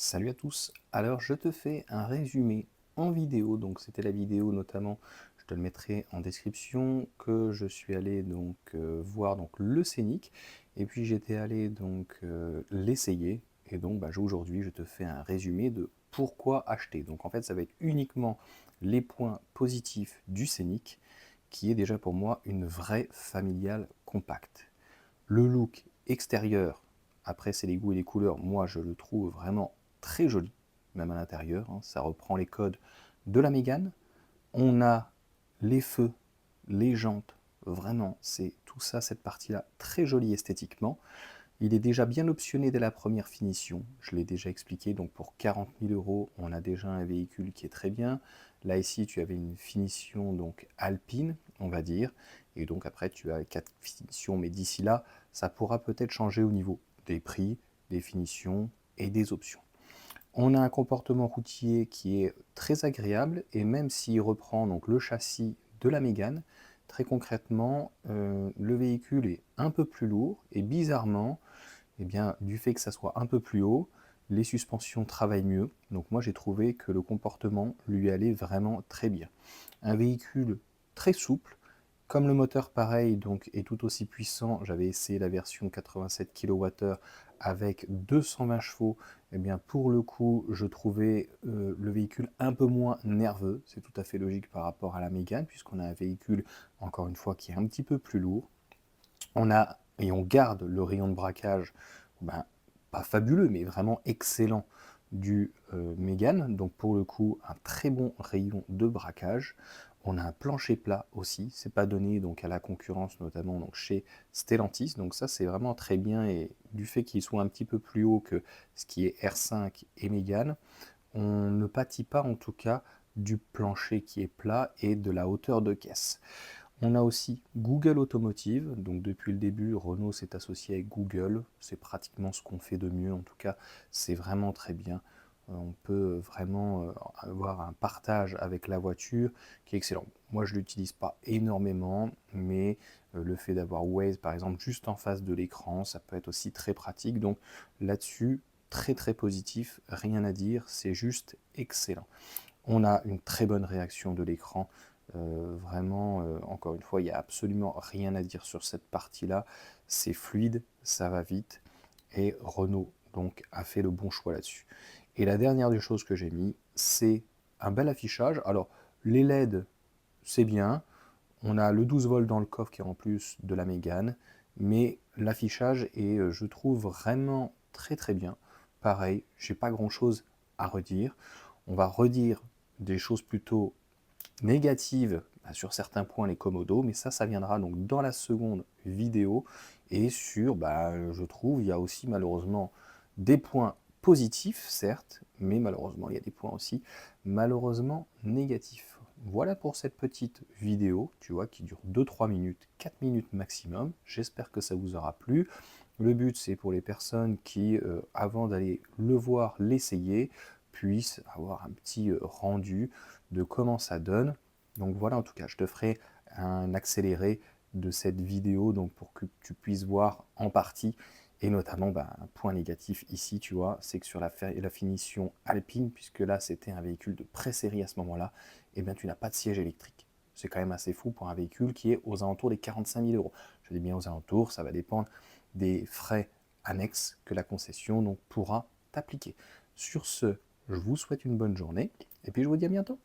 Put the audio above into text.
Salut à tous, alors je te fais un résumé en vidéo, donc c'était la vidéo notamment, je te le mettrai en description, que je suis allé donc voir donc le Scénic, et puis j'étais allé donc l'essayer, et donc aujourd'hui je te fais un résumé de pourquoi acheter. Donc en fait ça va être uniquement les points positifs du Scénic, qui est déjà pour moi une vraie familiale compacte. Le look extérieur, après c'est les goûts et les couleurs, moi je le trouve vraiment très joli, même à l'intérieur, hein. Ça reprend les codes de la Mégane. On a les feux, les jantes, vraiment c'est tout ça, cette partie-là, très jolie esthétiquement. Il est déjà bien optionné dès la première finition, je l'ai déjà expliqué, donc pour 40 000 euros, on a déjà un véhicule qui est très bien. Là ici, tu avais une finition donc alpine, on va dire, et donc après tu as 4 finitions, mais d'ici là, ça pourra peut-être changer au niveau des prix, des finitions et des options. On a un comportement routier qui est très agréable, et même s'il reprend donc le châssis de la Mégane, très concrètement, le véhicule est un peu plus lourd, et bizarrement, eh bien, du fait que ça soit un peu plus haut, les suspensions travaillent mieux. Donc moi j'ai trouvé que le comportement lui allait vraiment très bien. Un véhicule très souple, comme le moteur pareil donc est tout aussi puissant. J'avais essayé la version 87 kWh avec 220 chevaux. Eh bien pour le coup je trouvais le véhicule un peu moins nerveux. C'est tout à fait logique par rapport à la Mégane, puisqu'on a un véhicule encore une fois qui est un petit peu plus lourd. On garde le rayon de braquage, ben, pas fabuleux, mais vraiment excellent du Mégane. Donc pour le coup, un très bon rayon de braquage. On a un plancher plat aussi, c'est pas donné donc à la concurrence, notamment donc chez Stellantis. Donc ça c'est vraiment très bien, et du fait qu'il soit un petit peu plus haut que ce qui est R5 et Mégane, on ne pâtit pas en tout cas du plancher qui est plat et de la hauteur de caisse. On a aussi Google Automotive, donc depuis le début, Renault s'est associé avec Google, c'est pratiquement ce qu'on fait de mieux, en tout cas c'est vraiment très bien. On peut vraiment avoir un partage avec la voiture qui est excellent. Moi je ne l'utilise pas énormément, mais le fait d'avoir Waze par exemple juste en face de l'écran, ça peut être aussi très pratique. Donc là-dessus, très très positif, rien à dire, c'est juste excellent. On a une très bonne réaction de l'écran. Vraiment, encore une fois, il n'y a absolument rien à dire sur cette partie-là. C'est fluide, ça va vite. Et Renault donc, a fait le bon choix là-dessus. Et la dernière des choses que j'ai mis, c'est un bel affichage. Alors, les LED, c'est bien. On a le 12 volts dans le coffre qui est en plus de la Mégane. Mais l'affichage est, je trouve, vraiment très très bien. Pareil, j'ai pas grand-chose à redire. On va redire des choses plutôt négatives sur certains points, les commodos, mais ça viendra donc dans la seconde vidéo. Et je trouve, il y a aussi malheureusement des points positifs, certes, mais malheureusement, il y a des points aussi malheureusement négatifs. Voilà pour cette petite vidéo, tu vois, qui dure 2-3 minutes, 4 minutes maximum. J'espère que ça vous aura plu. Le but, c'est pour les personnes qui, avant d'aller le voir, l'essayer, puissent avoir un petit rendu de comment ça donne. Donc voilà, en tout cas, je te ferai un accéléré de cette vidéo donc pour que tu puisses voir en partie. Et notamment, un point négatif ici, tu vois, c'est que sur la finition alpine, puisque là, c'était un véhicule de pré-série à ce moment-là, eh bien, tu n'as pas de siège électrique. C'est quand même assez fou pour un véhicule qui est aux alentours des 45 000 euros. Je dis bien aux alentours, ça va dépendre des frais annexes que la concession donc, pourra t'appliquer. Sur ce, je vous souhaite une bonne journée et puis je vous dis à bientôt.